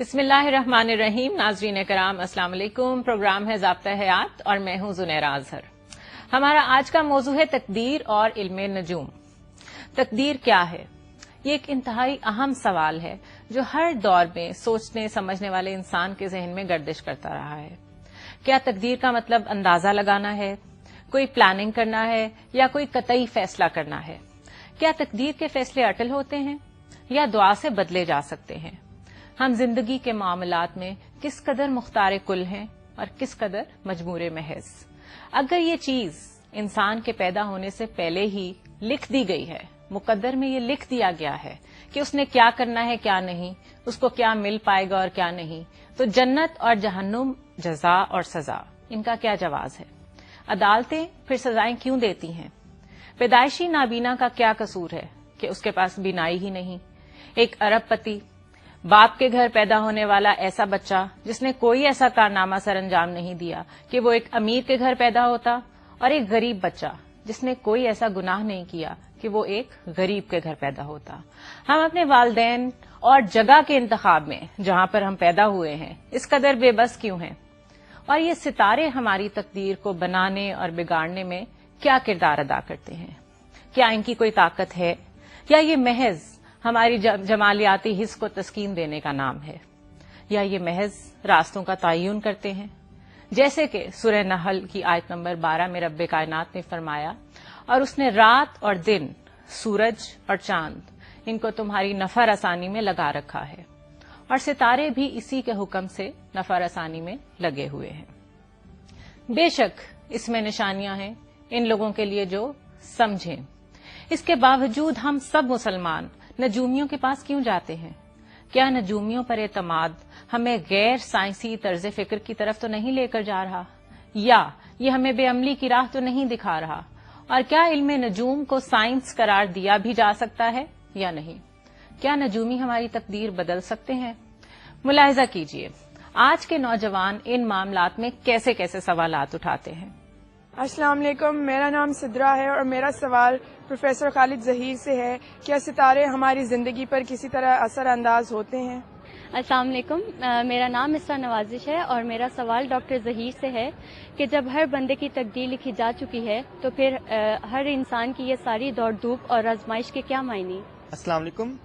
بسم اللہ الرحمن الرحیم. ناظرین کرام السلام علیکم. پروگرام ہے ضابطہ حیات اور میں ہوں زنیرہ اظہر. ہمارا آج کا موضوع ہے تقدیر اور علم نجوم. تقدیر کیا ہے؟ یہ ایک انتہائی اہم سوال ہے جو ہر دور میں سوچنے سمجھنے والے انسان کے ذہن میں گردش کرتا رہا ہے. کیا تقدیر کا مطلب اندازہ لگانا ہے، کوئی پلاننگ کرنا ہے یا کوئی قطعی فیصلہ کرنا ہے؟ کیا تقدیر کے فیصلے اٹل ہوتے ہیں یا دعا سے بدلے جا سکتے ہیں؟ ہم زندگی کے معاملات میں کس قدر مختار کل ہیں اور کس قدر مجبور محض؟ اگر یہ چیز انسان کے پیدا ہونے سے پہلے ہی لکھ دی گئی ہے، مقدر میں یہ لکھ دیا گیا ہے کہ اس نے کیا کرنا ہے کیا نہیں، اس کو کیا مل پائے گا اور کیا نہیں، تو جنت اور جہنم، جزا اور سزا، ان کا کیا جواز ہے؟ عدالتیں پھر سزائیں کیوں دیتی ہیں؟ پیدائشی نابینا کا کیا قصور ہے کہ اس کے پاس بینائی ہی نہیں؟ ایک ارب پتی، باپ کے گھر پیدا ہونے والا ایسا بچہ جس نے کوئی ایسا کارنامہ سر انجام نہیں دیا کہ وہ ایک امیر کے گھر پیدا ہوتا، اور ایک غریب بچہ جس نے کوئی ایسا گناہ نہیں کیا کہ وہ ایک غریب کے گھر پیدا ہوتا. ہم اپنے والدین اور جگہ کے انتخاب میں جہاں پر ہم پیدا ہوئے ہیں اس قدر بے بس کیوں ہیں؟ اور یہ ستارے ہماری تقدیر کو بنانے اور بگاڑنے میں کیا کردار ادا کرتے ہیں؟ کیا ان کی کوئی طاقت ہے یا یہ محض ہماری جمالیاتی حس کو تسکین دینے کا نام ہے؟ یا یہ محض راستوں کا تعین کرتے ہیں؟ جیسے کہ سورہ نحل کی آیت نمبر 12 میں رب کائنات نے فرمایا، اور اس نے رات اور دن، سورج اور چاند، ان کو تمہاری نفع رسانی میں لگا رکھا ہے، اور ستارے بھی اسی کے حکم سے نفع رسانی میں لگے ہوئے ہیں. بے شک اس میں نشانیاں ہیں ان لوگوں کے لیے جو سمجھیں. اس کے باوجود ہم سب مسلمان نجومیوں کے پاس کیوں جاتے ہیں؟ کیا نجومیوں پر اعتماد ہمیں غیر سائنسی طرز فکر کی طرف تو نہیں لے کر جا رہا؟ یا یہ ہمیں بے عملی کی راہ تو نہیں دکھا رہا؟ اور کیا علم نجوم کو سائنس قرار دیا بھی جا سکتا ہے یا نہیں؟ کیا نجومی ہماری تقدیر بدل سکتے ہیں؟ ملاحظہ کیجئے آج کے نوجوان ان معاملات میں کیسے کیسے سوالات اٹھاتے ہیں. السلام علیکم، میرا نام سدرا ہے اور میرا سوال پروفیسر خالد ظہیر سے ہے. کیا ستارے ہماری زندگی پر کسی طرح اثر انداز ہوتے ہیں؟ السلام علیکم، میرا نام اسرا نوازش ہے اور میرا سوال ڈاکٹر ظہیر سے ہے کہ جب ہر بندے کی تقدیر لکھی جا چکی ہے تو پھر ہر انسان کی یہ ساری دوڑ دھوپ اور آزمائش کے کیا معنی؟ السلام علیکم،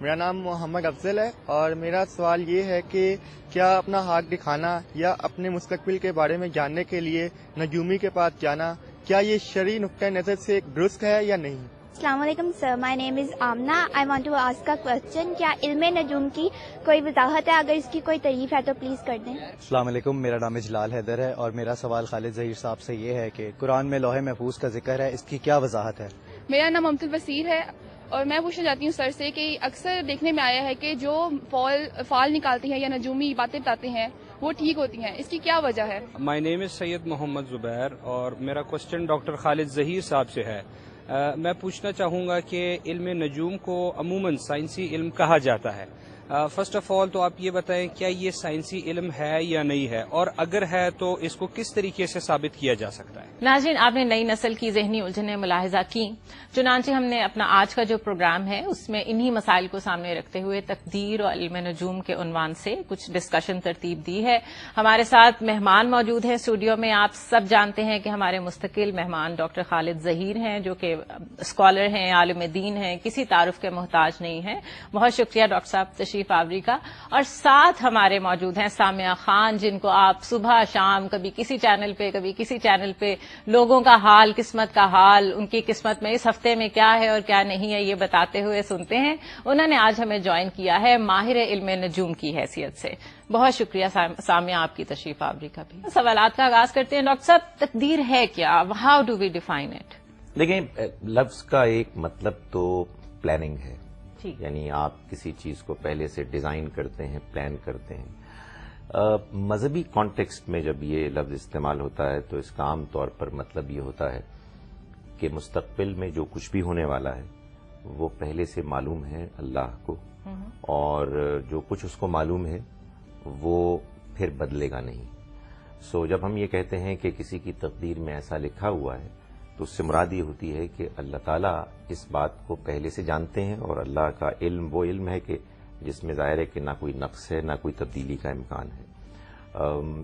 میرا نام محمد افضل ہے اور میرا سوال یہ ہے کہ کیا اپنا حق دکھانا یا اپنے مستقبل کے بارے میں جاننے کے لیے نجومی کے پاس جانا، کیا یہ شرعی نقطۂ نظر سے درست ہے یا نہیں؟ السلام علیکم sir, my name is Amna. I want to ask a question. کیا علم نجوم کی کوئی وضاحت ہے؟ اگر اس کی کوئی تعریف ہے تو پلیز کر دیں. السلام علیکم، میرا نام اجلال حیدر ہے اور میرا سوال خالد ظہیر صاحب سے یہ ہے کہ قرآن میں لوح محفوظ کا ذکر ہے، اس کی کیا وضاحت ہے؟ میرا نام ممتل بصیر ہے اور میں پوچھنا چاہتی ہوں سر سے کہ اکثر دیکھنے میں آیا ہے کہ جو فال نکالتے ہیں یا نجومی باتیں بتاتے ہیں وہ ٹھیک ہوتی ہیں، اس کی کیا وجہ ہے؟ مائی نیم از سید محمد زبیر اور میرا کوشچن ڈاکٹر خالد ظہیر صاحب سے ہے. میں پوچھنا چاہوں گا کہ علم نجوم کو عموماً سائنسی علم کہا جاتا ہے. فرسٹ آف آل تو آپ یہ بتائیں کیا یہ سائنسی علم ہے یا نہیں ہے، اور اگر ہے تو اس کو کس طریقے سے ثابت کیا جا سکتا ہے؟ ناظرین، آپ نے نئی نسل کی ذہنی الجھنیں ملاحظہ کی، چنانچہ ہم نے اپنا آج کا جو پروگرام ہے اس میں انہی مسائل کو سامنے رکھتے ہوئے تقدیر اور علم نجوم کے عنوان سے کچھ ڈسکشن ترتیب دی ہے. ہمارے ساتھ مہمان موجود ہیں اسٹوڈیو میں. آپ سب جانتے ہیں کہ ہمارے مستقل مہمان ڈاکٹر خالد ظہیر ہیں جو کہ اسکالر ہیں، عالم دین ہیں، کسی تعارف کے محتاج نہیں ہیں. بہت شکریہ ڈاکٹر صاحب تشریف آوری کا. اور ساتھ ہمارے موجود ہیں سامعہ خان، جن کو آپ صبح شام کبھی کسی چینل پہ کبھی کسی چینل پہ لوگوں کا حال، قسمت کا حال، ان کی قسمت میں اس ہفتے میں کیا ہے اور کیا نہیں ہے یہ بتاتے ہوئے سنتے ہیں. انہوں نے آج ہمیں جوائن کیا ہے ماہر علم نجوم کی حیثیت سے. بہت شکریہ سامعہ آپ کی تشریف آوری کا بھی. سوالات کا آغاز کرتے ہیں. ڈاکٹر صاحب، تقدیر ہے کیا؟ How do we define it? دیکھیں، لفظ کا ایک مطلب تو پلاننگ ہے، یعنی آپ کسی چیز کو پہلے سے ڈیزائن کرتے ہیں، پلان کرتے ہیں. مذہبی کانٹیکسٹ میں جب یہ لفظ استعمال ہوتا ہے تو اس کا عام طور پر مطلب یہ ہوتا ہے کہ مستقبل میں جو کچھ بھی ہونے والا ہے وہ پہلے سے معلوم ہے اللہ کو، اور جو کچھ اس کو معلوم ہے وہ پھر بدلے گا نہیں. سو جب ہم یہ کہتے ہیں کہ کسی کی تقدیر میں ایسا لکھا ہوا ہے تو اس سے مراد یہ ہوتی ہے کہ اللہ تعالیٰ اس بات کو پہلے سے جانتے ہیں، اور اللہ کا علم وہ علم ہے کہ جس میں ظاہر ہے کہ نہ کوئی نقص ہے نہ کوئی تبدیلی کا امکان ہے.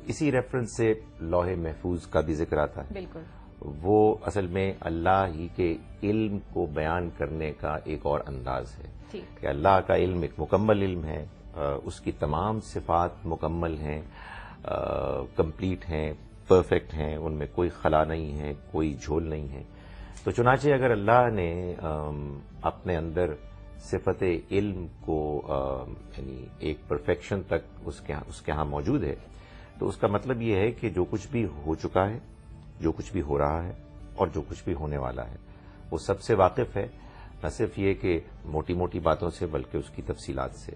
اسی ریفرنس سے لوح محفوظ کا بھی ذکر آتا ہے. بالکل. وہ اصل میں اللہ ہی کے علم کو بیان کرنے کا ایک اور انداز ہے کہ اللہ کا علم ایک مکمل علم ہے, اس کی تمام صفات مکمل ہیں, کمپلیٹ ہیں, پرفیکٹ ہیں, ان میں کوئی خلا نہیں ہے, کوئی جھول نہیں ہے. تو چنانچہ اگر اللہ نے اپنے اندر صفت علم کو یعنی ایک پرفیکشن تک اس کے ہاں موجود ہے, تو اس کا مطلب یہ ہے کہ جو کچھ بھی ہو چکا ہے, جو کچھ بھی ہو رہا ہے اور جو کچھ بھی ہونے والا ہے, وہ سب سے واقف ہے, نہ صرف یہ کہ موٹی موٹی باتوں سے بلکہ اس کی تفصیلات سے.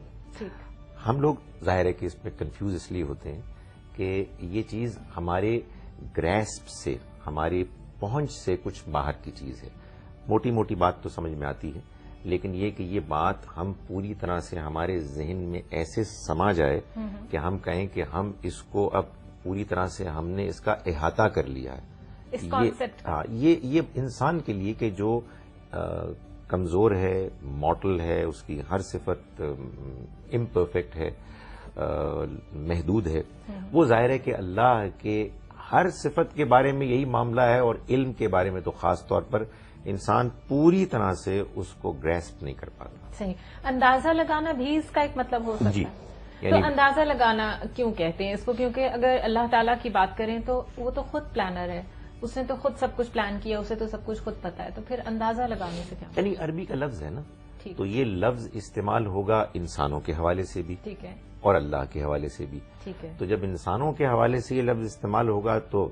ہم لوگ ظاہر ہے کہ اس میں کنفیوز اس لیے ہوتے ہیں کہ یہ چیز ہمارے گریسپ سے, ہماری پہنچ سے کچھ باہر کی چیز ہے. موٹی موٹی بات تو سمجھ میں آتی ہے, لیکن یہ کہ یہ بات ہم پوری طرح سے ہمارے ذہن میں ایسے سما جائے کہ ہم کہیں کہ ہم اس کو اب پوری طرح سے ہم نے اس کا احاطہ کر لیا ہے. یہ انسان کے لیے کہ جو کمزور ہے, مارٹل ہے, اس کی ہر صفت امپرفیکٹ ہے, محدود ہے, وہ ظاہر ہے کہ اللہ کے ہر صفت کے بارے میں یہی معاملہ ہے, اور علم کے بارے میں تو خاص طور پر انسان پوری طرح سے اس کو گریسپ نہیں کر پاتا. صحیح. اندازہ لگانا بھی اس کا ایک مطلب ہو سکتا ہے. تو اندازہ لگانا کیوں کہتے ہیں اس کو؟ کیونکہ اگر اللہ تعالیٰ کی بات کریں تو وہ تو خود پلانر ہے, اس نے تو خود سب کچھ پلان کیا, اسے تو سب کچھ خود پتا ہے, تو پھر اندازہ لگانے سے کیا؟ یعنی عربی کا لفظ ہے نا, تو یہ لفظ استعمال ہوگا انسانوں کے حوالے سے بھی, ٹھیک ہے, اور اللہ کے حوالے سے بھی. ٹھیک ہے. تو جب انسانوں کے حوالے سے یہ لفظ استعمال ہوگا تو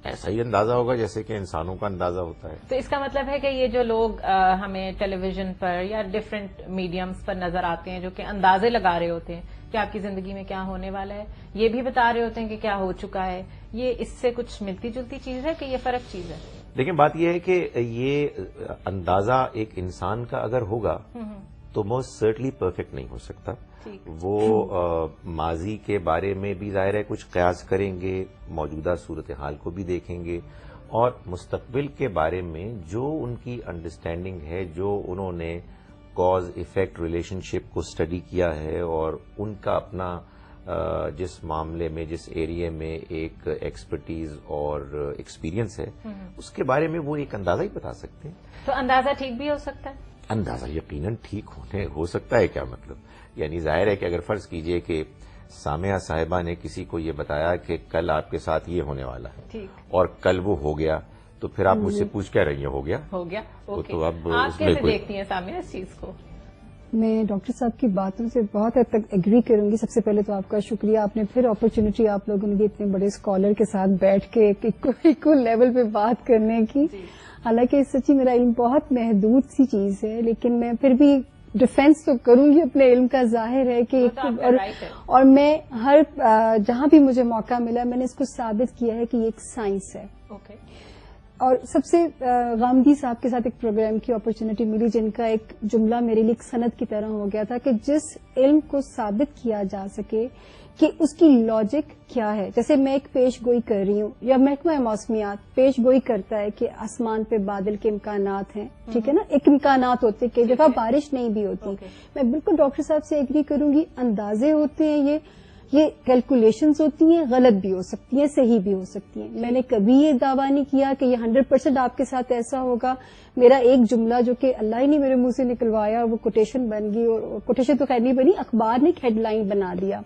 ایسا ہی اندازہ ہوگا جیسے کہ انسانوں کا اندازہ ہوتا ہے. تو اس کا مطلب ہے کہ یہ جو لوگ ہمیں ٹیلی ویژن پر یا ڈفرینٹ میڈیمز پر نظر آتے ہیں جو کہ اندازے لگا رہے ہوتے ہیں کہ آپ کی زندگی میں کیا ہونے والا ہے, یہ بھی بتا رہے ہوتے ہیں کہ کیا ہو چکا ہے, یہ اس سے کچھ ملتی جلتی چیز ہے کہ یہ فرق چیز ہے؟ لیکن بات یہ ہے کہ یہ اندازہ ایک انسان کا اگر ہوگا تو موسٹ سرٹنلی پرفیکٹ نہیں ہو سکتا. وہ ماضی کے بارے میں بھی ظاہر ہے کچھ قیاس کریں گے, موجودہ صورتحال کو بھی دیکھیں گے, اور مستقبل کے بارے میں جو ان کی انڈرسٹینڈنگ ہے, جو انہوں نے کاز ایفیکٹ ریلیشن شپ کو اسٹڈی کیا ہے, اور ان کا اپنا جس معاملے میں, جس ایریے میں ایک ایکسپرٹیز اور ایکسپیرینس ہے, اس کے بارے میں وہ ایک اندازہ ہی بتا سکتے ہیں. تو اندازہ ٹھیک بھی ہو سکتا ہے؟ اندازہ یقیناً ٹھیک ہو سکتا ہے. کیا مطلب؟ یعنی ظاہر ہے کہ اگر فرض کیجئے کہ سامعہ صاحبہ نے کسی کو یہ بتایا کہ کل آپ کے ساتھ یہ ہونے والا ہے, اور کل وہ ہو گیا, تو پھر آپ مجھ سے پوچھ کیا رہی ہیں ہو گیا. تو اب آپ کیسے دیکھتی ہیں سامعہ اس چیز کو؟ میں ڈاکٹر صاحب کی باتوں سے بہت حد تک ایگری کروں گی. سب سے پہلے تو آپ کا شکریہ, آپ نے پھر اپرچونٹی آپ لوگوں نے دی اتنے بڑے اسکالر کے ساتھ بیٹھ کے ایکول لیول پہ بات کرنے کی. حالانکہ سچی میرا علم بہت محدود سی چیز ہے, لیکن میں پھر بھی ڈیفینس تو کروں گی اپنے علم کا. ظاہر ہے کہ اور میں ہر جہاں بھی مجھے موقع ملا میں نے اس کو ثابت کیا ہے کہ یہ ایک سائنس ہے. اور سب سے غامدی صاحب کے ساتھ ایک پروگرام کی اپرچونٹی ملی جن کا ایک جملہ میرے لیے ایک سند کی طرح ہو گیا تھا کہ جس علم کو ثابت کیا جا سکے کہ اس کی لاجک کیا ہے. جیسے میں ایک پیش گوئی کر رہی ہوں, یا محکمہ موسمیات پیش گوئی کرتا ہے کہ آسمان پہ بادل کے امکانات ہیں, ٹھیک ہے نا, ایک امکانات ہوتے ہیں, کئی دفعہ بارش نہیں بھی ہوتی. میں بالکل ڈاکٹر صاحب سے ایگری کروں گی, اندازے ہوتے ہیں, یہ کیلکولیشنز ہوتی ہیں, غلط بھی ہو سکتی ہیں, صحیح بھی ہو سکتی ہیں. میں نے کبھی یہ دعویٰ نہیں کیا کہ یہ 100% آپ کے ساتھ ایسا ہوگا. میرا ایک جملہ جو کہ اللہ ہی نے میرے منہ سے نکلوایا, وہ کوٹیشن بن گئی, اور کوٹیشن تو خیر نہیں بنی, اخبار نے ایک ہیڈ لائن بنا دیا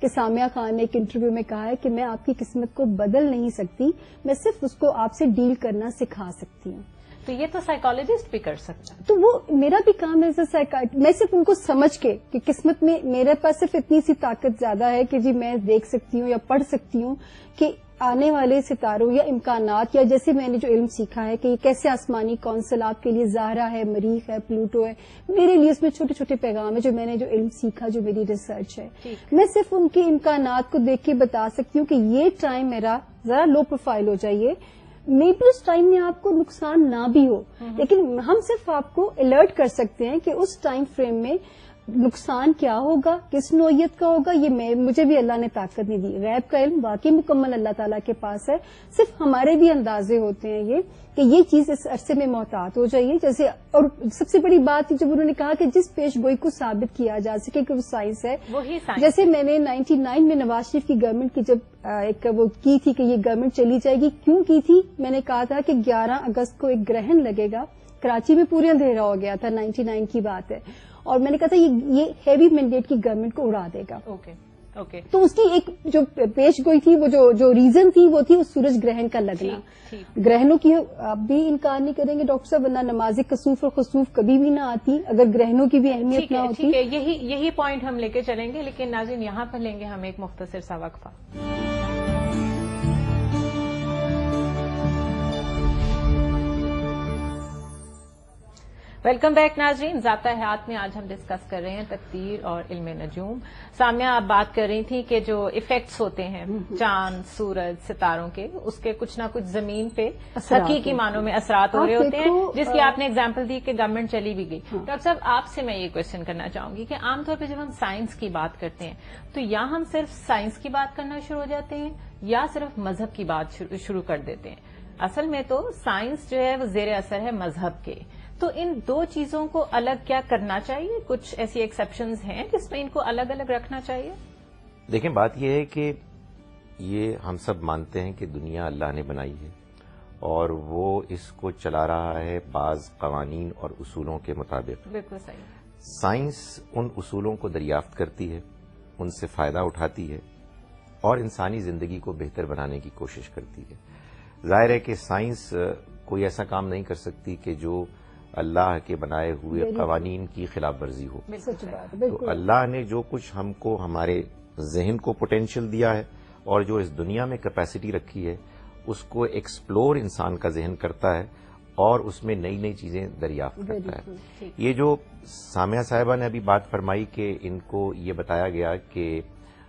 کہ سامعہ خان نے ایک انٹرویو میں کہا ہے کہ میں آپ کی قسمت کو بدل نہیں سکتی, میں صرف اس کو آپ سے ڈیل کرنا سکھا سکتی ہوں. تو یہ تو سائیکالوجسٹ بھی کر سکتا ہے. تو وہ میرا بھی کام ہے میں صرف ان کو سمجھ کے کہ قسمت میں میرے پاس صرف اتنی سی طاقت زیادہ ہے کہ جی میں دیکھ سکتی ہوں یا پڑھ سکتی ہوں کہ آنے والے ستاروں یا امکانات, یا جیسے میں نے جو علم سیکھا ہے کہ یہ کیسے آسمانی کونسل آپ کے لیے زہرا ہے, مریخ ہے, پلوٹو ہے, میرے لیے اس میں چھوٹے چھوٹے پیغام ہے جو میں نے جو علم سیکھا, جو میری ریسرچ ہے. میں صرف ان کے امکانات کو دیکھ کے بتا سکتی ہوں کہ یہ ٹائم میرا ذرا لو پروفائل ہو جائیے, مے بی اس ٹائم میں آپ کو نقصان نہ بھی ہو, لیکن ہم صرف آپ کو الرٹ کر سکتے ہیں کہ اس ٹائم فریم میں نقصان کیا ہوگا، کس نوعیت کا ہوگا، یہ مجھے بھی اللہ نے طاقت نہیں دی. غیب کا علم واقعی مکمل اللہ تعالیٰ کے پاس ہے. صرف ہمارے بھی اندازے ہوتے ہیں یہ کہ یہ چیز اس عرصے میں محتاط ہو جائیے. جیسے اور سب سے بڑی بات جب انہوں نے کہا کہ جس پیش گوئی کو ثابت کیا جا سکے کہ وہ سائنس ہے، وہی سائنس. جیسے میں نے 99 میں نواز شریف کی گورنمنٹ کی جب ایک وہ کی تھی کہ یہ گورنمنٹ چلی جائے گی، کیوں کی تھی؟ میں نے کہا تھا کہ 11 اگست کو ایک گرہن لگے گا، کراچی میں پورے اندھیرا ہو گیا تھا، 99 کی بات ہے، اور میں نے کہا تھا یہ ہیوی مینڈیٹ کی گورنمنٹ کو اڑا دے گا. اوکے. تو اس کی ایک جو پیش گوئی تھی، وہ جو ریزن تھی وہ تھی سورج گرہن کا لگنا. گرہنوں کی آپ بھی انکار نہیں کریں گے ڈاکٹر صاحب، ورنہ نماز کسوف اور خسوف کبھی بھی نہ آتی اگر گرہنوں کی بھی اہمیت نہ ہوتی. ٹھیک ہے، یہی پوائنٹ ہم لے کے چلیں گے، لیکن ناظرین یہاں پر لیں گے ہم ایک مختصر سا وقفہ. ویلکم بیک ناظرین. ذاتہ حیات میں آج ہم ڈسکس کر رہے ہیں تقدیر اور علم نجوم. سامیہ آپ بات کر رہی تھی کہ جو ایفیکٹس ہوتے ہیں چاند، سورج، ستاروں کے، اس کے کچھ نہ کچھ زمین پہ حقیقی معنوں میں اثرات ہو رہے ہوتے ہیں، جس کی آپ نے اگزامپل دی کہ گورنمنٹ چلی بھی گئی. ڈاکٹر صاحب آپ سے میں یہ کوشچن کرنا چاہوں گی کہ عام طور پہ جب ہم سائنس کی بات کرتے ہیں تو یا ہم صرف سائنس کی بات کرنا شروع ہو جاتے ہیں یا صرف مذہب کی بات شروع کر دیتے ہیں. اصل میں تو سائنس جو ہے وہ زیر اثر ہے مذہب کے. تو ان دو چیزوں کو الگ کیا کرنا چاہیے؟ کچھ ایسی ایکسیپشنز ہیں جس میں ان کو الگ الگ رکھنا چاہیے؟ دیکھیں بات یہ ہے کہ یہ ہم سب مانتے ہیں کہ دنیا اللہ نے بنائی ہے اور وہ اس کو چلا رہا ہے بعض قوانین اور اصولوں کے مطابق. بالکل صحیح. سائنس ان اصولوں کو دریافت کرتی ہے، ان سے فائدہ اٹھاتی ہے اور انسانی زندگی کو بہتر بنانے کی کوشش کرتی ہے. ظاہر ہے کہ سائنس کوئی ایسا کام نہیں کر سکتی کہ جو اللہ کے بنائے ہوئے قوانین کی خلاف ورزی ہو. تو اللہ نے جو کچھ ہم کو ہمارے ذہن کو پوٹینشیل دیا ہے اور جو اس دنیا میں کیپیسٹی رکھی ہے اس کو ایکسپلور انسان کا ذہن کرتا ہے اور اس میں نئی نئی چیزیں دریافت کرتا ہے. یہ جو سامیہ صاحبہ نے ابھی بات فرمائی کہ ان کو یہ بتایا گیا کہ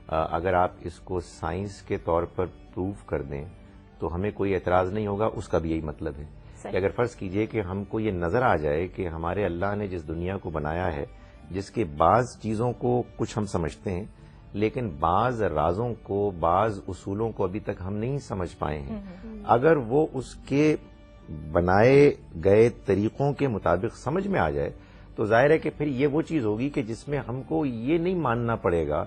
اگر آپ اس کو سائنس کے طور پر پروف کر دیں تو ہمیں کوئی اعتراض نہیں ہوگا، اس کا بھی یہی مطلب ہے کہ اگر فرض کیجئے کہ ہم کو یہ نظر آ جائے کہ ہمارے اللہ نے جس دنیا کو بنایا ہے، جس کے بعض چیزوں کو کچھ ہم سمجھتے ہیں لیکن بعض رازوں کو، بعض اصولوں کو ابھی تک ہم نہیں سمجھ پائے ہیں، اگر وہ اس کے بنائے گئے طریقوں کے مطابق سمجھ میں آ جائے تو ظاہر ہے کہ پھر یہ وہ چیز ہوگی کہ جس میں ہم کو یہ نہیں ماننا پڑے گا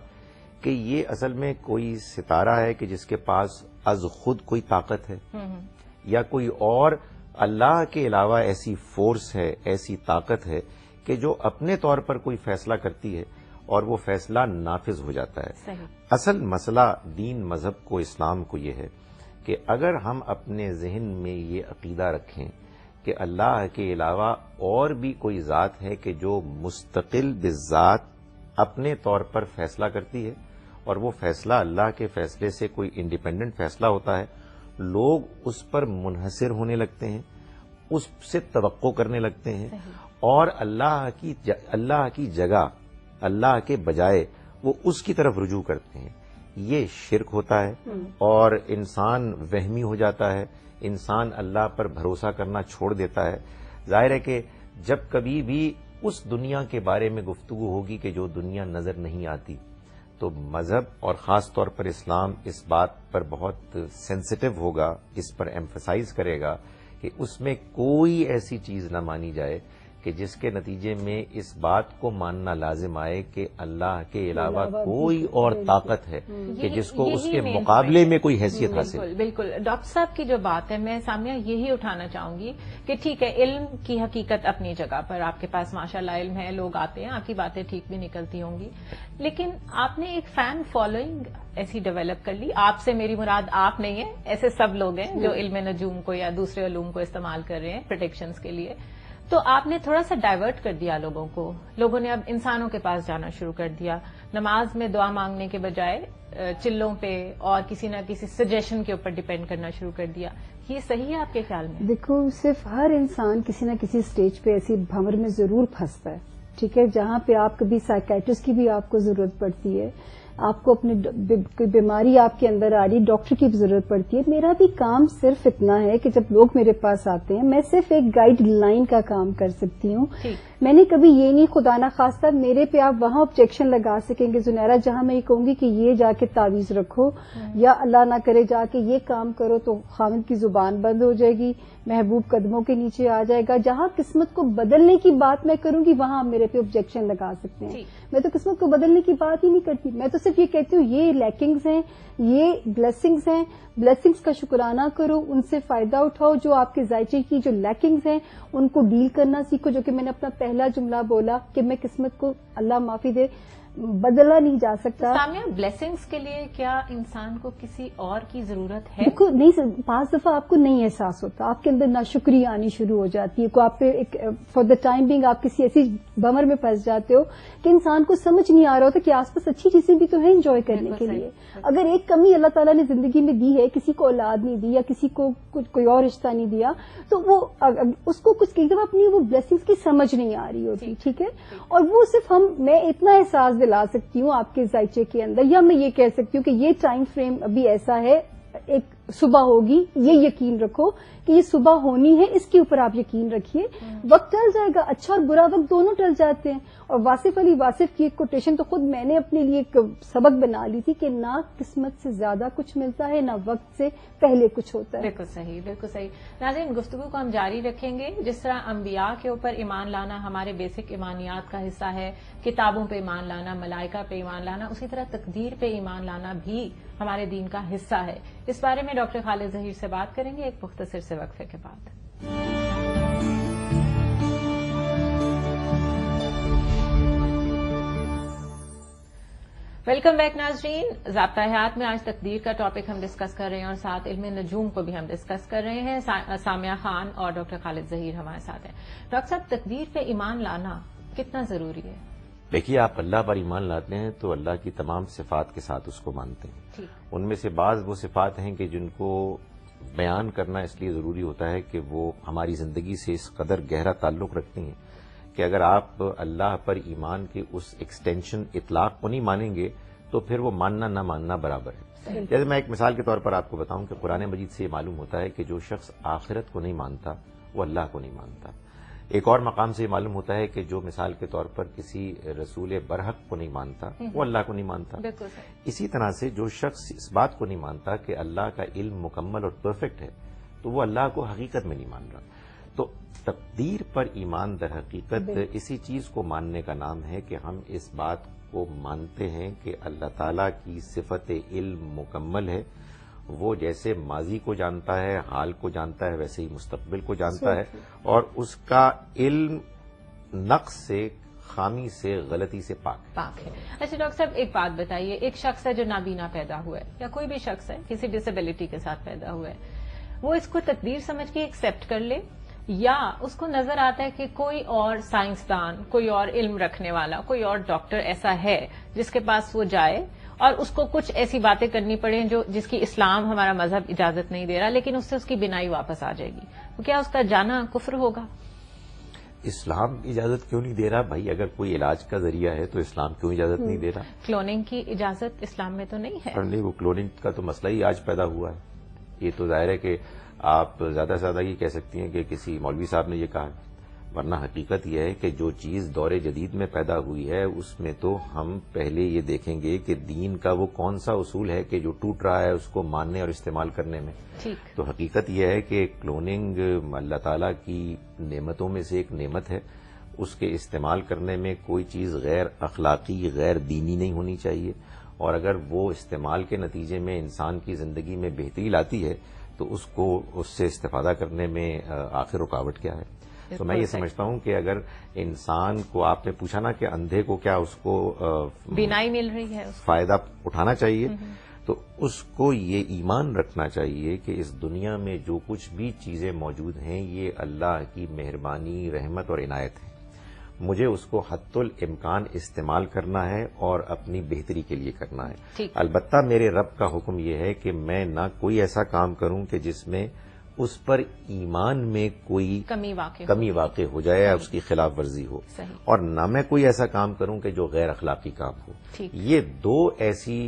کہ یہ اصل میں کوئی ستارہ ہے کہ جس کے پاس از خود کوئی طاقت ہے یا کوئی اور اللہ کے علاوہ ایسی فورس ہے، ایسی طاقت ہے کہ جو اپنے طور پر کوئی فیصلہ کرتی ہے اور وہ فیصلہ نافذ ہو جاتا ہے. صحیح. اصل مسئلہ دین، مذہب کو، اسلام کو یہ ہے کہ اگر ہم اپنے ذہن میں یہ عقیدہ رکھیں کہ اللہ کے علاوہ اور بھی کوئی ذات ہے کہ جو مستقل بذات اپنے طور پر فیصلہ کرتی ہے اور وہ فیصلہ اللہ کے فیصلے سے کوئی انڈیپینڈنٹ فیصلہ ہوتا ہے، لوگ اس پر منحصر ہونے لگتے ہیں، اس سے توقع کرنے لگتے ہیں اور اللہ کی جگہ، اللہ کے بجائے وہ اس کی طرف رجوع کرتے ہیں. یہ شرک ہوتا ہے اور انسان وہمی ہو جاتا ہے، انسان اللہ پر بھروسہ کرنا چھوڑ دیتا ہے. ظاہر ہے کہ جب کبھی بھی اس دنیا کے بارے میں گفتگو ہوگی کہ جو دنیا نظر نہیں آتی تو مذہب اور خاص طور پر اسلام اس بات پر بہت سینسٹیو ہوگا، اس پر ایمفسائز کرے گا کہ اس میں کوئی ایسی چیز نہ مانی جائے کہ جس کے نتیجے میں اس بات کو ماننا لازم آئے کہ اللہ کے علاوہ کوئی اور طاقت ہے کہ جس کو اس کے مقابلے میں کوئی حیثیت حاصل. بالکل. ڈاکٹر صاحب کی جو بات ہے میں سامیہ یہی اٹھانا چاہوں گی کہ ٹھیک ہے علم کی حقیقت اپنی جگہ پر، آپ کے پاس ماشاءاللہ علم ہے، لوگ آتے ہیں، آپ کی باتیں ٹھیک بھی نکلتی ہوں گی، لیکن آپ نے ایک فین فالوئنگ ایسی ڈیولپ کر لی. آپ سے میری مراد آپ نہیں ہے، ایسے سب لوگ ہیں جو علم نجوم کو یا دوسرے علوم کو استعمال کر رہے ہیں پریڈکشنز کے لیے. تو آپ نے تھوڑا سا ڈائیورٹ کر دیا لوگوں کو، لوگوں نے اب انسانوں کے پاس جانا شروع کر دیا، نماز میں دعا مانگنے کے بجائے چلوں پہ اور کسی نہ کسی سجیشن کے اوپر ڈیپینڈ کرنا شروع کر دیا. یہ صحیح ہے آپ کے خیال میں؟ دیکھو، صرف ہر انسان کسی نہ کسی سٹیج پہ ایسی بھنور میں ضرور پھنستا ہے، ٹھیک ہے، جہاں پہ آپ کبھی سائیکیٹرسٹ کی بھی آپ کو ضرورت پڑتی ہے. آپ کو اپنے کوئی بیماری آپ کے اندر آ رہی، ڈاکٹر کی ضرورت پڑتی ہے. میرا بھی کام صرف اتنا ہے کہ جب لوگ میرے پاس آتے ہیں میں صرف ایک گائیڈ لائن کا کام کر سکتی ہوں. میں نے کبھی یہ نہیں خدا نہ خواستہ میرے پہ آپ وہاں آبجیکشن لگا سکیں گے زنیرہ جہاں میں یہ کہوں گی کہ یہ جا کے تعویذ رکھو یا اللہ نہ کرے جا کے یہ کام کرو تو خاوند کی زبان بند ہو جائے گی، محبوب قدموں کے نیچے آ جائے گا. جہاں قسمت کو بدلنے کی بات میں کروں گی وہاں آپ میرے پہ آبجیکشن لگا سکتے ہیں. میں تو قسمت کو بدلنے کی بات ہی نہیں کرتی، میں تو صرف یہ کہتی ہوں یہ لیکنگز ہیں، یہ بلیسنگز ہیں، بلیسنگز کا شکرانہ کرو، ان سے فائدہ اٹھاؤ. جو آپ کے ذائچے کی جو لیکنگز ہیں ان کو ڈیل کرنا سیکھو. جو کہ میں نے اپنا پہلا جملہ بولا کہ میں قسمت کو اللہ معافی دے بدلا نہیں جا سکتا. سامیہ، بلیسنگز کے لیے کیا انسان کو کسی اور کی ضرورت ہے؟ دیکھو نہیں، بعض دفعہ آپ کو نہیں احساس ہوتا، آپ کے اندر ناشکری آنی شروع ہو جاتی ہے. کو آپ پہ ایک فار دا ٹائم بینگ آپ کسی ایسی بمر میں پھنس جاتے ہو کہ انسان کو سمجھ نہیں آ رہا ہوتا کہ آس پاس اچھی چیزیں بھی تو ہیں انجوائے کرنے کے لیے. اگر ایک کمی اللہ تعالیٰ نے زندگی میں دی ہے، کسی کو اولاد نہیں دی یا کسی کو کوئی اور رشتہ نہیں دیا، تو وہ اس کو کچھ ایک دفعہ اپنی وہ بلیسنگز کی سمجھ نہیں آ رہی ہوتی. ٹھیک ہے، اور وہ صرف میں اتنا احساس دلا سکتی ہوں آپ کے ذائچے کے اندر، یا میں یہ کہہ سکتی ہوں کہ یہ ٹائم فریم ابھی ایسا ہے، ایک صبح ہوگی، یہ یقین رکھو کہ یہ صبح ہونی ہے، اس کے اوپر آپ یقین رکھیے. وقت ٹل جائے گا، اچھا اور برا وقت دونوں ٹل جاتے ہیں. اور واصف علی واصف کی ایک کوٹیشن تو خود میں نے اپنے لیے ایک سبق بنا لی تھی کہ نہ قسمت سے زیادہ کچھ ملتا ہے نہ وقت سے پہلے کچھ ہوتا ہے. بالکل صحیح، بالکل صحیح. ناظرین، گفتگو کو ہم جاری رکھیں گے. جس طرح انبیاء کے اوپر ایمان لانا ہمارے بیسک ایمانیات کا حصہ ہے، کتابوں پہ ایمان لانا، ملائکہ پہ ایمان لانا، اسی طرح تقدیر پہ ایمان لانا بھی ہمارے دین کا حصہ ہے. اس بارے میں ڈاکٹر خالد ظہیر سے بات کریں گے ایک مختصر سے وقفے کے بعد. ویلکم بیک ناظرین. ضابطہ حیات میں آج تقدیر کا ٹاپک ہم ڈسکس کر رہے ہیں اور ساتھ علم نجوم کو بھی ہم ڈسکس کر رہے ہیں. سامیہ خان اور ڈاکٹر خالد ظہیر ہمارے ساتھ ہیں. ڈاکٹر صاحب، تقدیر پہ ایمان لانا کتنا ضروری ہے؟ دیکھیے، آپ اللہ پر ایمان لاتے ہیں تو اللہ کی تمام صفات کے ساتھ اس کو مانتے ہیں. ان میں سے بعض وہ صفات ہیں کہ جن کو بیان کرنا اس لیے ضروری ہوتا ہے کہ وہ ہماری زندگی سے اس قدر گہرا تعلق رکھتی ہیں کہ اگر آپ اللہ پر ایمان کے اس ایکسٹینشن اطلاق کو نہیں مانیں گے تو پھر وہ ماننا نہ ماننا برابر ہے. جیسے میں ایک مثال کے طور پر آپ کو بتاؤں کہ قرآن مجید سے یہ معلوم ہوتا ہے کہ جو شخص آخرت کو نہیں مانتا وہ اللہ کو نہیں مانتا. ایک اور مقام سے یہ معلوم ہوتا ہے کہ جو مثال کے طور پر کسی رسول برحق کو نہیں مانتا وہ اللہ کو نہیں مانتا. اسی طرح سے جو شخص اس بات کو نہیں مانتا کہ اللہ کا علم مکمل اور پرفیکٹ ہے تو وہ اللہ کو حقیقت میں نہیں مان رہا. تو تقدیر پر ایمان در حقیقت اسی چیز کو ماننے کا نام ہے کہ ہم اس بات کو مانتے ہیں کہ اللہ تعالیٰ کی صفت علم مکمل ہے. وہ جیسے ماضی کو جانتا ہے، حال کو جانتا ہے، ویسے ہی مستقبل کو جانتا ہے، اور اس کا علم نقص سے، خامی سے، غلطی سے پاک ہے. اچھا ڈاکٹر صاحب، ایک بات بتائیے، ایک شخص ہے جو نابینا پیدا ہوا ہے یا کوئی بھی شخص ہے کسی ڈسیبلٹی کے ساتھ پیدا ہوا ہے، وہ اس کو تقدیر سمجھ کے ایکسپٹ کر لے، یا اس کو نظر آتا ہے کہ کوئی اور سائنسدان، کوئی اور علم رکھنے والا، کوئی اور ڈاکٹر ایسا ہے جس کے پاس وہ جائے اور اس کو کچھ ایسی باتیں کرنی پڑیں جس کی اسلام، ہمارا مذہب اجازت نہیں دے رہا، لیکن اس سے اس کی بینائی واپس آ جائے گی، تو کیا اس کا جانا کفر ہوگا؟ اسلام اجازت کیوں نہیں دے رہا بھائی؟ اگر کوئی علاج کا ذریعہ ہے تو اسلام کیوں اجازت نہیں دے رہا؟ کلوننگ کی اجازت اسلام میں تو نہیں ہے. نہیں، وہ کلوننگ کا تو مسئلہ ہی آج پیدا ہوا ہے. یہ تو ظاہر ہے کہ آپ زیادہ سے زیادہ یہ کہہ سکتی ہیں کہ کسی مولوی صاحب نے یہ کہا، ورنہ حقیقت یہ ہے کہ جو چیز دور جدید میں پیدا ہوئی ہے اس میں تو ہم پہلے یہ دیکھیں گے کہ دین کا وہ کون سا اصول ہے کہ جو ٹوٹ رہا ہے اس کو ماننے اور استعمال کرنے میں. تو حقیقت یہ ہے کہ کلوننگ اللہ تعالیٰ کی نعمتوں میں سے ایک نعمت ہے. اس کے استعمال کرنے میں کوئی چیز غیر اخلاقی، غیر دینی نہیں ہونی چاہیے، اور اگر وہ استعمال کے نتیجے میں انسان کی زندگی میں بہتری لاتی ہے تو اس سے استفادہ کرنے میں آخر رکاوٹ کیا ہے؟ تو میں یہ سمجھتا ہوں کہ اگر انسان کو، آپ نے پوچھا نا کہ اندھے کو کیا اس کو بینائی مل رہی ہے، فائدہ اٹھانا چاہیے، تو اس کو یہ ایمان رکھنا چاہیے کہ اس دنیا میں جو کچھ بھی چیزیں موجود ہیں یہ اللہ کی مہربانی، رحمت اور عنایت ہے. مجھے اس کو حتی الامکان استعمال کرنا ہے اور اپنی بہتری کے لیے کرنا ہے. البتہ میرے رب کا حکم یہ ہے کہ میں نہ کوئی ایسا کام کروں کہ جس میں اس پر ایمان میں کوئی کمی واقع ہو جائے یا اس کی خلاف ورزی ہو، اور نہ میں کوئی ایسا کام کروں کہ جو غیر اخلاقی کام ہو. یہ دو ایسی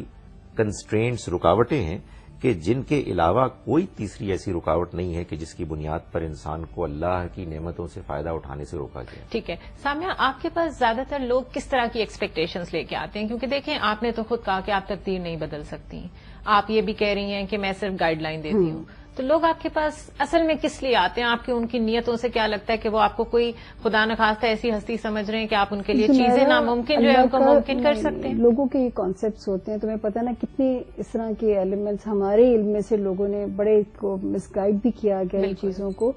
کنسٹرینٹس، رکاوٹیں ہیں کہ جن کے علاوہ کوئی تیسری ایسی رکاوٹ نہیں ہے کہ جس کی بنیاد پر انسان کو اللہ کی نعمتوں سے فائدہ اٹھانے سے روکا جائے. ٹھیک ہے سامیہ، آپ کے پاس زیادہ تر لوگ کس طرح کی ایکسپیکٹیشنز لے کے آتے ہیں؟ کیونکہ دیکھیں آپ نے تو خود کہا کہ آپ تقدیر نہیں بدل سکتی، آپ یہ بھی کہہ رہی ہیں کہ میں صرف گائیڈ لائن دیتی ہوں، تو لوگ آپ کے پاس اصل میں کس لیے آتے ہیں؟ آپ کی ان کی نیتوں سے کیا لگتا ہے کہ وہ آپ کو کوئی خدا نخواستہ ایسی ہستی سمجھ رہے ہیں کہ آپ ان کے لیے چیزیں ناممکن جو ہے ان کو ممکن کر سکتے ہیں؟ لوگوں کے یہ کانسیپٹس ہوتے ہیں، تمہیں پتہ نا کتنے اس طرح کے ایلیمنٹس ہمارے علم میں سے لوگوں نے بڑے کو مس گائڈ بھی کیا گیا ان چیزوں کو.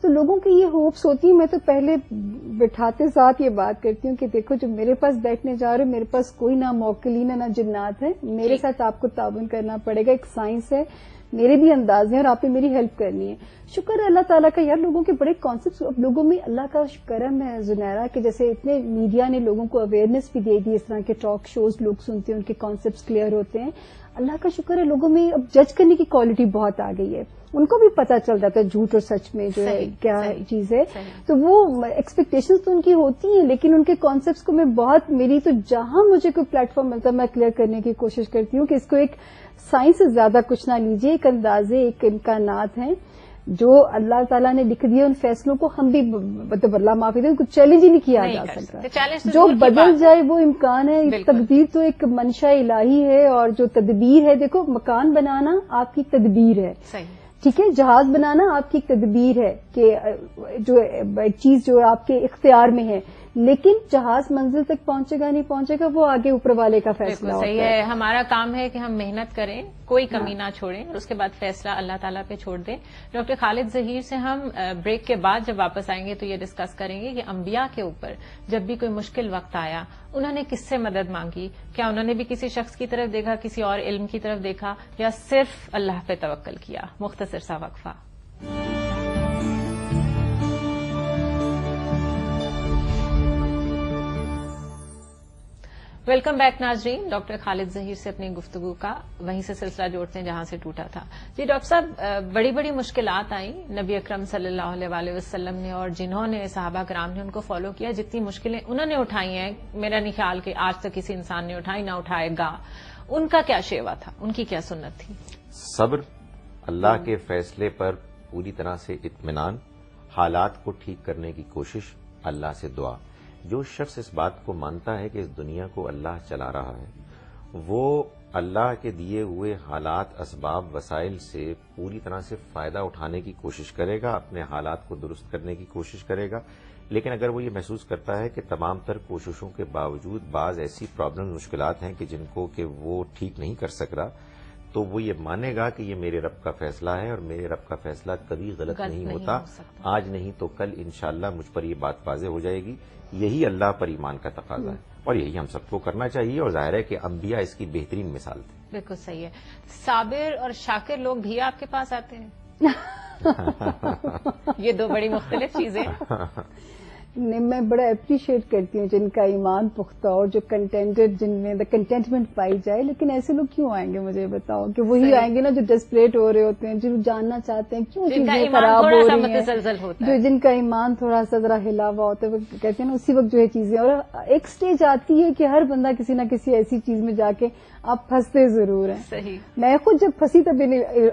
تو لوگوں کی یہ ہوپس ہوتی ہیں. میں تو پہلے بٹھاتے ساتھ یہ بات کرتی ہوں کہ دیکھو جو میرے پاس بیٹھنے جا رہے میرے پاس کوئی نہ موکلین نہ جنات ہے، میرے ساتھ آپ کو تعاون کرنا پڑے گا. ایک سائنس ہے، میرے بھی انداز ہیں اور آپ نے میری ہیلپ کرنی ہے. شکر ہے اللہ تعالیٰ کا. یار لوگوں کے بڑے کانسیپٹس اب لوگوں میں اللہ کا کرم ہے زنیرہ کہ جیسے اتنے میڈیا نے لوگوں کو اویئرنیس بھی دے دی، اس طرح کے ٹاک شوز لوگ سنتے ہیں، ان کے کانسیپٹس کلیئر ہوتے ہیں. اللہ کا شکر ہے لوگوں میں اب جج کرنے کی کوالٹی بہت آ گئی ہے. ان کو بھی پتا چل جاتا ہے جھوٹ اور سچ میں جو ہے کیا چیز ہے. تو وہ ایکسپیکٹیشنز تو ان کی ہوتی ہیں، لیکن ان کے کانسیپٹس کو میں بہت، میری تو جہاں مجھے کوئی پلیٹ فارم ملتا ہے میں کلیئر کرنے کی کوشش کرتی ہوں کہ اس کو ایک سائنس سے زیادہ کچھ نہ لیجیے. ایک اندازے، ایک امکانات ہیں جو اللہ تعالیٰ نے لکھ دیے. ان فیصلوں کو ہم بھی مطلب اللہ معافی دے ان کو چیلنج ہی نہیں کیا جا سکتا. جو بدل جائے وہ امکان ہے. تقدیر تو ایک منشا الہی ہے، اور جو تدبیر ہے، دیکھو مکان بنانا آپ کی تدبیر ہے، ٹھیک ہے، جہاز بنانا آپ کی ایک تدبیر ہے کہ جو چیز جو آپ کے اختیار میں ہے، لیکن جہاز منزل تک پہنچے گا نہیں پہنچے گا وہ آگے اوپر والے کا فیصلہ ہوتا ہے. صحیح ہے. ہمارا کام ہے کہ ہم محنت کریں، کوئی کمی نہ چھوڑیں، اور اس کے بعد فیصلہ اللہ تعالیٰ پہ چھوڑ دیں. ڈاکٹر خالد ظہیر سے ہم بریک کے بعد جب واپس آئیں گے تو یہ ڈسکس کریں گے کہ انبیاء کے اوپر جب بھی کوئی مشکل وقت آیا انہوں نے کس سے مدد مانگی؟ کیا انہوں نے بھی کسی شخص کی طرف دیکھا، کسی اور علم کی طرف دیکھا، یا صرف اللہ پہ توکل کیا؟ مختصر سا وقفہ. ویلکم بیک ناظرین. ڈاکٹر خالد ظہیر سے اپنی گفتگو کا وہیں سے سلسلہ جوڑتے ہیں جہاں سے ٹوٹا تھا. جی ڈاکٹر صاحب، بڑی بڑی مشکلات آئیں نبی اکرم صلی اللہ علیہ وسلم نے، اور جنہوں نے صحابہ کرام نے ان کو فالو کیا، جتنی مشکلیں انہوں نے اٹھائی ہیں میرا نہیں خیال کہ آج تک کسی انسان نے اٹھائی نہ اٹھائے گا. ان کا کیا شیوا تھا؟ ان کی کیا سنت تھی؟ صبر، اللہ کے فیصلے پر پوری طرح سے اطمینان، حالات کو ٹھیک کرنے کی کوشش، اللہ سے دعا. جو شخص اس بات کو مانتا ہے کہ اس دنیا کو اللہ چلا رہا ہے، وہ اللہ کے دیے ہوئے حالات، اسباب، وسائل سے پوری طرح سے فائدہ اٹھانے کی کوشش کرے گا، اپنے حالات کو درست کرنے کی کوشش کرے گا. لیکن اگر وہ یہ محسوس کرتا ہے کہ تمام تر کوششوں کے باوجود بعض ایسی پرابلم، مشکلات ہیں کہ جن کو کہ وہ ٹھیک نہیں کر سک رہا، تو وہ یہ مانے گا کہ یہ میرے رب کا فیصلہ ہے، اور میرے رب کا فیصلہ کبھی غلط نہیں ہوتا. آج نہیں تو کل انشاءاللہ مجھ پر یہ بات واضح ہو جائے گی. یہی اللہ پر ایمان کا تقاضا ہے، اور یہی ہم سب کو کرنا چاہیے. اور ظاہر ہے کہ انبیاء اس کی بہترین مثال تھے. بالکل صحیح ہے. صابر اور شاکر لوگ بھی آپ کے پاس آتے ہیں؟ یہ دو بڑی مختلف چیزیں. میں بڑا اپریشیٹ کرتی ہوں جن کا ایمان پختہ اور جو کنٹینٹڈ، جن میں کنٹینٹمنٹ پائی جائے. لیکن ایسے لوگ کیوں آئیں گے مجھے بتاؤ؟ کہ وہی آئیں گے نا جو ڈسپریٹ ہو رہے ہوتے ہیں، جو جاننا چاہتے ہیں کیوں چیزیں خراب ہو رہی ہیں، جو جن کا ایمان تھوڑا سا ذرا ہلا ہوا ہوتا ہے، وہ کہتے ہیں نا اسی وقت جو ہے چیزیں. اور ایک سٹیج آتی ہے کہ ہر بندہ کسی نہ کسی ایسی چیز میں جا کے آپ پھنستے ضرور ہیں. صحیح. میں خود جب پھنسی تب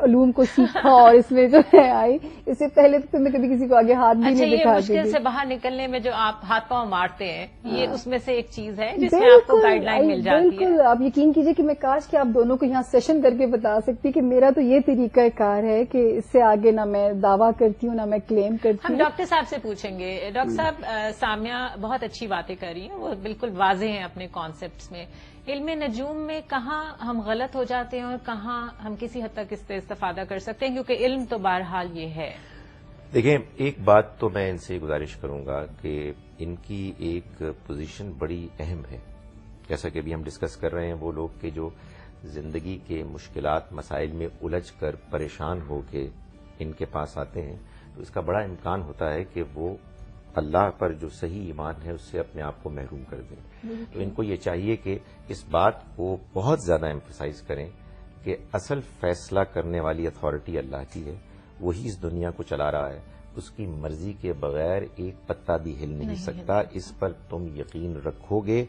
علوم کو سیکھا اور اس میں جو ہے آئی. اس سے پہلے تو میں کبھی کسی کو آگے ہاتھ بھی نہیں دکھاتی. مشکل سے باہر نکلنے میں جو آپ ہاتھ پاؤں مارتے ہیں، یہ اس میں سے ایک چیز ہے جس میں آپ کو گائیڈ لائن مل جاتی ہے. بالکل. آپ یقین کیجئے کہ میں کاش کہ آپ دونوں کو یہاں سیشن کر کے بتا سکتی کہ میرا تو یہ طریقہ کار ہے کہ اس سے آگے نہ میں دعویٰ کرتی ہوں نہ میں کلیم کرتی ہوں. ہم ڈاکٹر صاحب سے پوچھیں گے. ڈاکٹر صاحب، سامیہ بہت اچھی باتیں کر رہی ہیں، وہ بالکل واضح ہیں اپنے کانسیپٹس میں. علم نجوم میں کہاں ہم غلط ہو جاتے ہیں اور کہاں ہم کسی حد تک اس سے استفادہ کر سکتے ہیں؟ کیونکہ علم تو بہرحال یہ ہے. دیکھیں، ایک بات تو میں ان سے گزارش کروں گا کہ ان کی ایک پوزیشن بڑی اہم ہے. جیسا کہ ابھی ہم ڈسکس کر رہے ہیں، وہ لوگ کہ جو زندگی کے مشکلات، مسائل میں الجھ کر پریشان ہو کے ان کے پاس آتے ہیں، تو اس کا بڑا امکان ہوتا ہے کہ وہ اللہ پر جو صحیح ایمان ہے اس سے اپنے آپ کو محروم کر دیں. تو ان کو یہ چاہیے کہ اس بات کو بہت زیادہ ایمفسائز کریں کہ اصل فیصلہ کرنے والی اتھارٹی اللہ کی ہے، وہی اس دنیا کو چلا رہا ہے. اس کی مرضی کے بغیر ایک پتا بھی ہل نہیں سکتا. اس پر تم یقین رکھو گے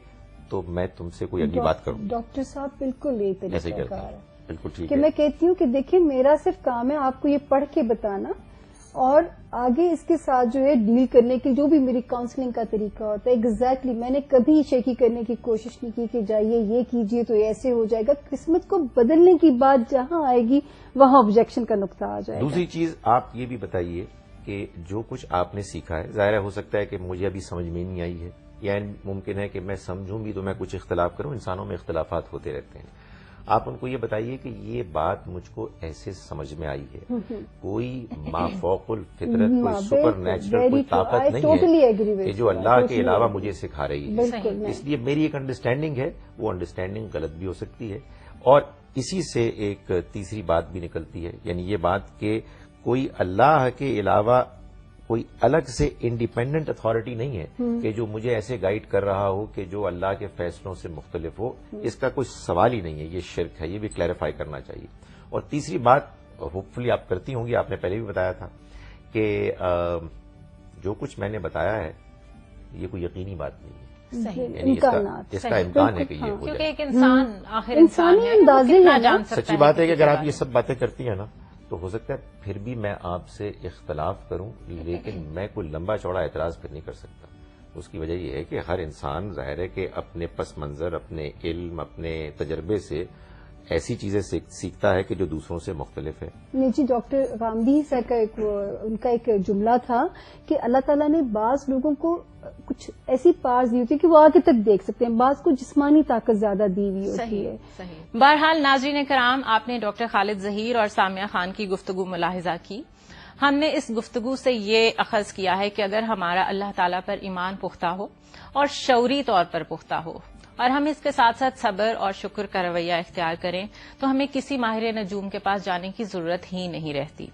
تو میں تم سے کوئی اگلی بات کروں. ڈاکٹر صاحب بالکل یہی طریقہ کار ہے بالکل ٹھیک کہ میں کہتی ہوں کہ دیکھیں میرا صرف کام ہے آپ کو یہ پڑھ کے بتانا اور آگے اس کے ساتھ جو ہے ڈیل کرنے کی جو بھی میری کاؤنسلنگ کا طریقہ ہوتا ہے. ایگزیکٹلی میں نے کبھی شیکی کرنے کی کوشش نہیں کی کہ جائیے یہ کیجئے تو ایسے ہو جائے گا. قسمت کو بدلنے کی بات جہاں آئے گی وہاں آبجیکشن کا نقطہ آ جائے گا. دوسری چیز آپ یہ بھی بتائیے کہ جو کچھ آپ نے سیکھا ہے ظاہر ہو سکتا ہے کہ مجھے ابھی سمجھ میں نہیں آئی ہے یا ممکن ہے کہ میں سمجھوں بھی تو میں کچھ اختلاف کروں. انسانوں میں اختلافات ہوتے رہتے ہیں. آپ ان کو یہ بتائیے کہ یہ بات مجھ کو ایسے سمجھ میں آئی ہے, کوئی مافوق الفطرت کوئی سپر نیچرل کوئی طاقت نہیں ہے کہ جو اللہ کے علاوہ مجھے سکھا رہی ہے. اس لیے میری ایک انڈرسٹینڈنگ ہے, وہ انڈرسٹینڈنگ غلط بھی ہو سکتی ہے. اور اسی سے ایک تیسری بات بھی نکلتی ہے, یعنی یہ بات کہ کوئی اللہ کے علاوہ کوئی الگ سے انڈیپینڈنٹ اتھارٹی نہیں ہے کہ جو مجھے ایسے گائیڈ کر رہا ہو کہ جو اللہ کے فیصلوں سے مختلف ہو. اس کا کوئی سوال ہی نہیں ہے, یہ شرک ہے, یہ بھی کلیریفائی کرنا چاہیے. اور تیسری بات ہوپ فلی آپ کرتی ہوں گی, آپ نے پہلے بھی بتایا تھا کہ جو کچھ میں نے بتایا ہے یہ کوئی یقینی بات نہیں ہے, یعنی اس کا امکان ہے کہ یہ ہو جائے. ایک انسان آخر انسان ہے. سچی بات ہے کہ اگر آپ یہ سب باتیں کرتی ہیں نا تو ہو سکتا ہے پھر بھی میں آپ سے اختلاف کروں, لیکن میں کوئی لمبا چوڑا اعتراض پھر نہیں کر سکتا. اس کی وجہ یہ ہے کہ ہر انسان ظاہر ہے کہ اپنے پس منظر, اپنے علم, اپنے تجربے سے ایسی چیزیں سیکھتا ہے کہ جو دوسروں سے مختلف ہے. نہیں جی, ڈاکٹر غامدی صاحب کا ان کا ایک جملہ تھا کہ اللہ تعالیٰ نے بعض لوگوں کو کچھ ایسی پارس دی ہوتی ہے کہ وہ آگے تک دیکھ سکتے ہیں, بعض کو جسمانی طاقت زیادہ دی ہوئی ہوتی ہے. بہرحال ناظرین کرام, آپ نے ڈاکٹر خالد ظہیر اور سامیہ خان کی گفتگو ملاحظہ کی. ہم نے اس گفتگو سے یہ اخذ کیا ہے کہ اگر ہمارا اللہ تعالیٰ پر ایمان پختہ ہو اور شعوری طور پر پختہ ہو اور ہم اس کے ساتھ ساتھ صبر اور شکر کا رویہ اختیار کریں تو ہمیں کسی ماہر نجوم کے پاس جانے کی ضرورت ہی نہیں رہتی.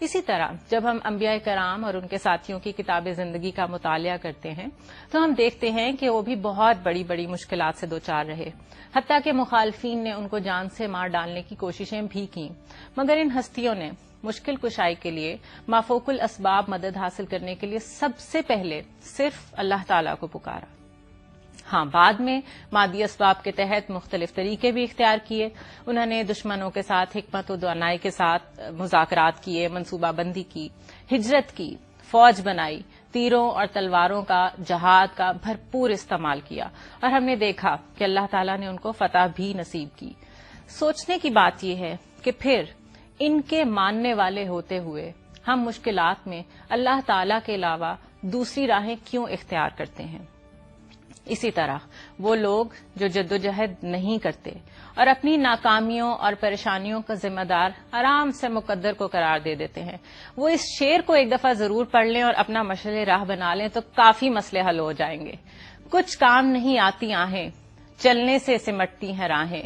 اسی طرح جب ہم انبیاء کرام اور ان کے ساتھیوں کی کتاب زندگی کا مطالعہ کرتے ہیں تو ہم دیکھتے ہیں کہ وہ بھی بہت بڑی بڑی مشکلات سے دوچار رہے, حتیٰ کہ مخالفین نے ان کو جان سے مار ڈالنے کی کوششیں بھی کیں, مگر ان ہستیوں نے مشکل کشائی کے لیے مافوق الاسباب مدد حاصل کرنے کے لیے سب سے پہلے صرف اللہ تعالیٰ کو پکارا. ہاں, بعد میں مادی اسباب کے تحت مختلف طریقے بھی اختیار کیے. انہوں نے دشمنوں کے ساتھ حکمت و دانائی کے ساتھ مذاکرات کیے, منصوبہ بندی کی, ہجرت کی, فوج بنائی, تیروں اور تلواروں کا, جہاد کا بھرپور استعمال کیا, اور ہم نے دیکھا کہ اللہ تعالیٰ نے ان کو فتح بھی نصیب کی. سوچنے کی بات یہ ہے کہ پھر ان کے ماننے والے ہوتے ہوئے ہم مشکلات میں اللہ تعالیٰ کے علاوہ دوسری راہیں کیوں اختیار کرتے ہیں. اسی طرح وہ لوگ جو جدوجہد نہیں کرتے اور اپنی ناکامیوں اور پریشانیوں کا ذمہ دار آرام سے مقدر کو قرار دے دیتے ہیں, وہ اس شعر کو ایک دفعہ ضرور پڑھ لیں اور اپنا مشعل راہ بنا لیں تو کافی مسئلے حل ہو جائیں گے. کچھ کام نہیں آتی آہیں, چلنے سے سمٹتی ہیں راہیں,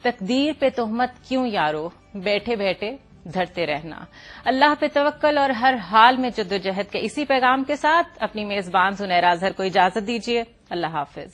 تقدیر پہ تہمت کیوں یارو, بیٹھے بیٹھے دھرتے رہنا. اللہ پہ توکل اور ہر حال میں جدوجہد کے اسی پیغام کے ساتھ اپنی میزبان زنیرہ اظہر کو اجازت دیجیے. اللہ حافظ.